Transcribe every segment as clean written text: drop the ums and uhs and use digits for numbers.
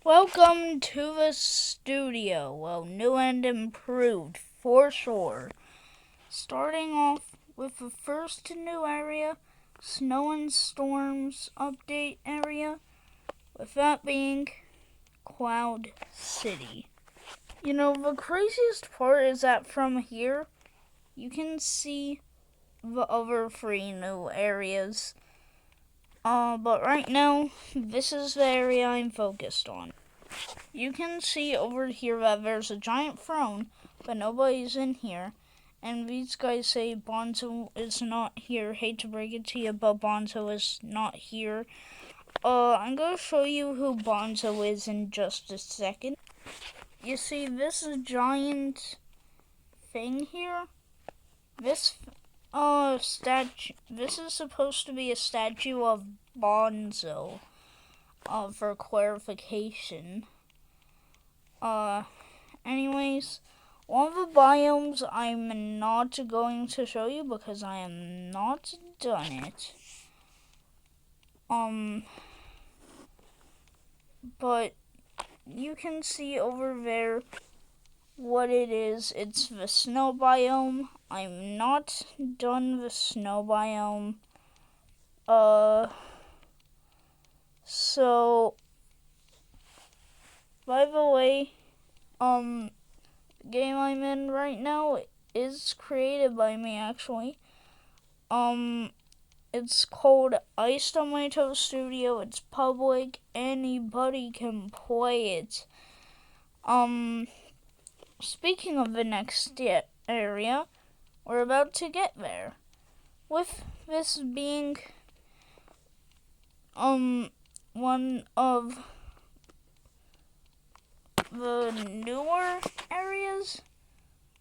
Welcome to the studio. Well, new and improved for sure. Starting off with the first new area, Snow and Storms update area, with that being Cloud City. The craziest part is that from here, you can see the other three new areas. But right now, this is the area I'm focused on. You can see over here that there's a giant throne, but nobody's in here. And these guys say Bonzo is not here. Hate to break it to you, but Bonzo is not here. I'm gonna show you who Bonzo is in just a second. You see this giant thing here? This statue. This is supposed to be a statue of Bonzo. For clarification. Anyways, one of the biomes I'm not going to show you because I am not done it. But you can see over there what it is. It's the snow biome. I'm not done the snow biome. So, by the way, the game I'm in right now is created by me, actually. It's called Ice Tomato Studio. It's public. Anybody can play it. Speaking of the next area, we're about to get there. With this being, one of the newer areas,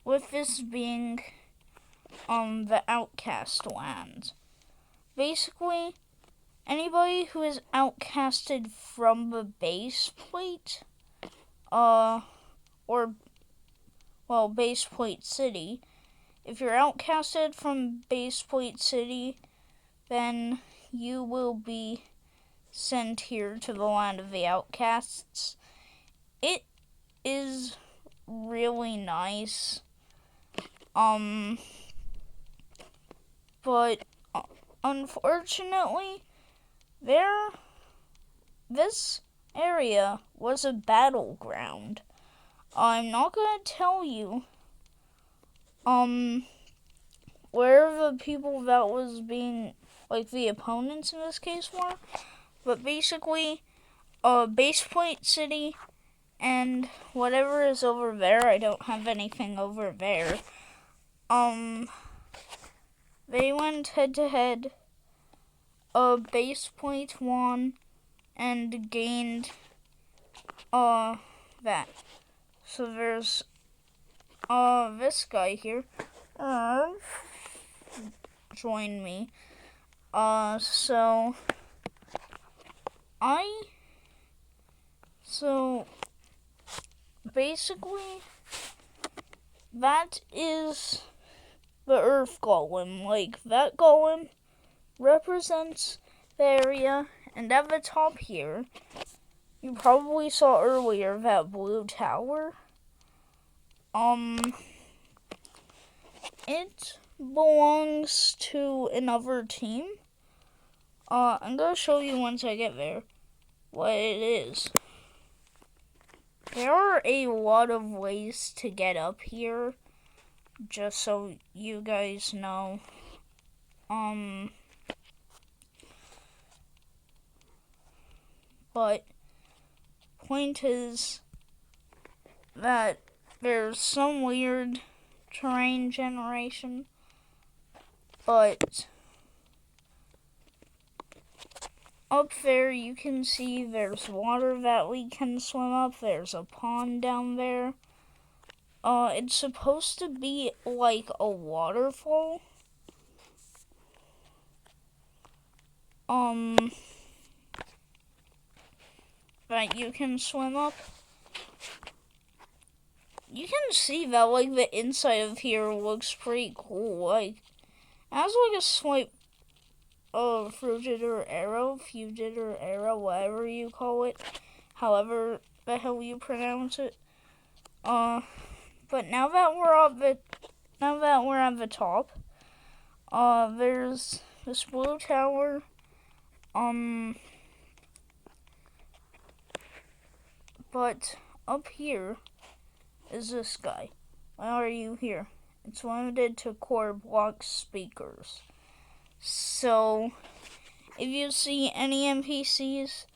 with this being, the Outcast Land. Basically, anybody who is outcasted from the base plate, base plate city. If you're outcasted from base plate city, then you will be sent here to the land of the outcasts. It is really nice. But unfortunately, this area was a battleground. I'm not gonna tell you, where the people that was being, like, the opponents in this case were, but basically, base plate city and whatever is over there, I don't have anything over there, they went head to head. Base plate won and gained, that. So there's, this guy here, join me. So basically, that is the Earth Golem. Like, that golem represents the area, and at the top here, you probably saw earlier that blue tower. It belongs to another team. I'm gonna show you once I get there what it is. There are a lot of ways to get up here, just so you guys know. But point is that there's some weird terrain generation, but up there you can see there's water that we can swim up. There's a pond down there. It's supposed to be like a waterfall. That you can swim up. You can see that, like, the inside of here looks pretty cool. Like, it has like a swipe fugitive arrow, whatever you call it. However the hell you pronounce it. But now that we're at the top, there's this blue tower. But up here is this guy. Why are you here? It's limited to core block speakers. So, if you see any NPCs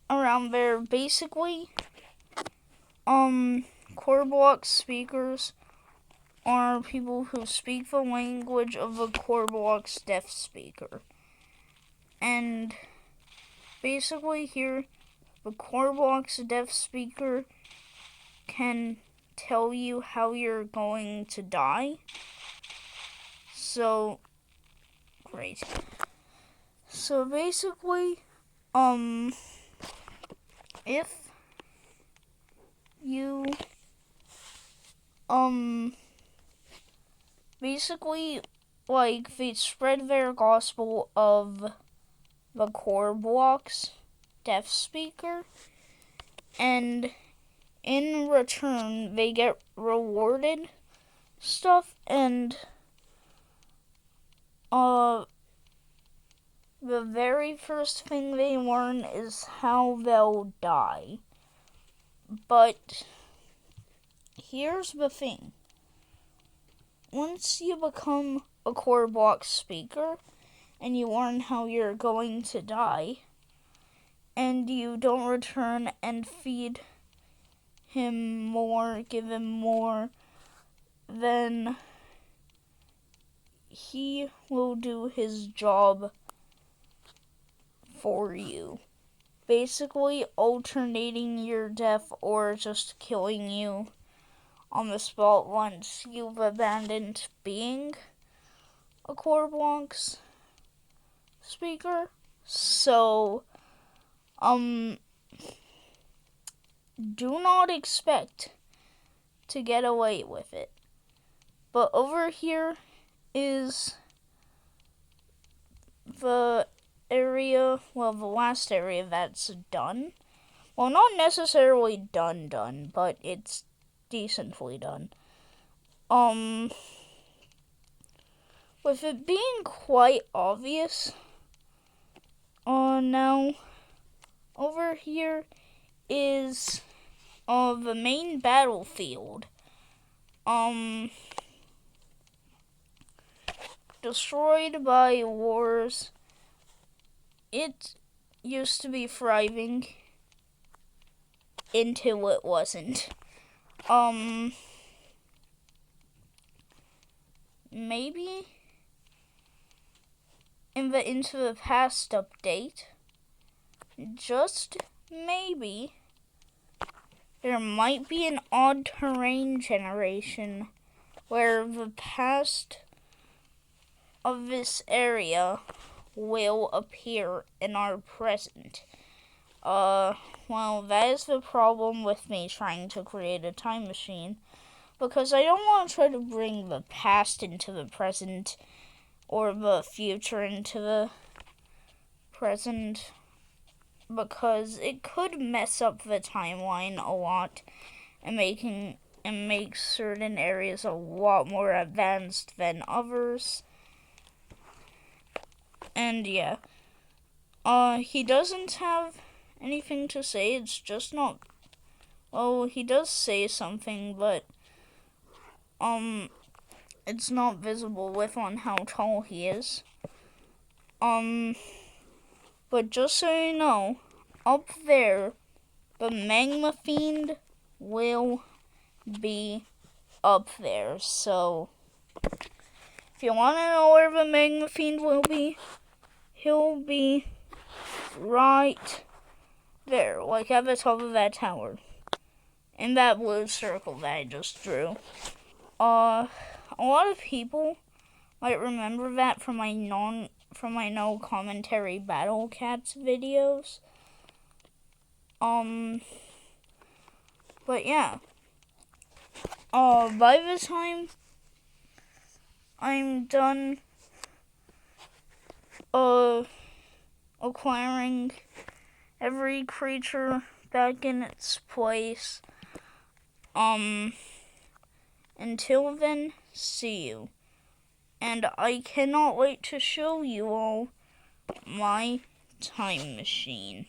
around there, basically, core block speakers are people who speak the language of a core block's deaf speaker. And basically here, the core block's deaf speaker can tell you how you're going to die. So, great. So basically, if you, basically, like, they spread their gospel of the core block's deaf speaker, and in return, they get rewarded stuff, and, the very first thing they learn is how they'll die. But here's the thing. Once you become a core block speaker and you learn how you're going to die, and you don't return and feed him more, give him more, then he will do his job for you. Basically alternating your death or just killing you on the spot once you've abandoned being a core blocks speaker. So, do not expect to get away with it. But over here is the area, well, the last area that's done. Well, not necessarily done, but it's decently done. With it being quite obvious, now, over here is, the main battlefield. Destroyed by wars. It used to be thriving until it wasn't. Maybe in the Into the Past update, just maybe, there might be an odd terrain generation where the past of this area will appear in our present. Well, that is the problem with me trying to create a time machine, because I don't want to try to bring the past into the present or the future into the present, because it could mess up the timeline a lot and make certain areas a lot more advanced than others. And yeah, he doesn't have anything to say. It's just not. Oh, he does say something, but it's not visible on how tall he is. But just so you know, up there, the Magma Fiend will be up there. So, if you want to know where the Magma Fiend will be, he'll be right there, like at the top of that tower, in that blue circle that I just drew. A lot of people might remember that from my no commentary Battle Cats videos. But yeah. By the time I'm done acquiring every creature back in its place. Until then, see you. And I cannot wait to show you all my time machine.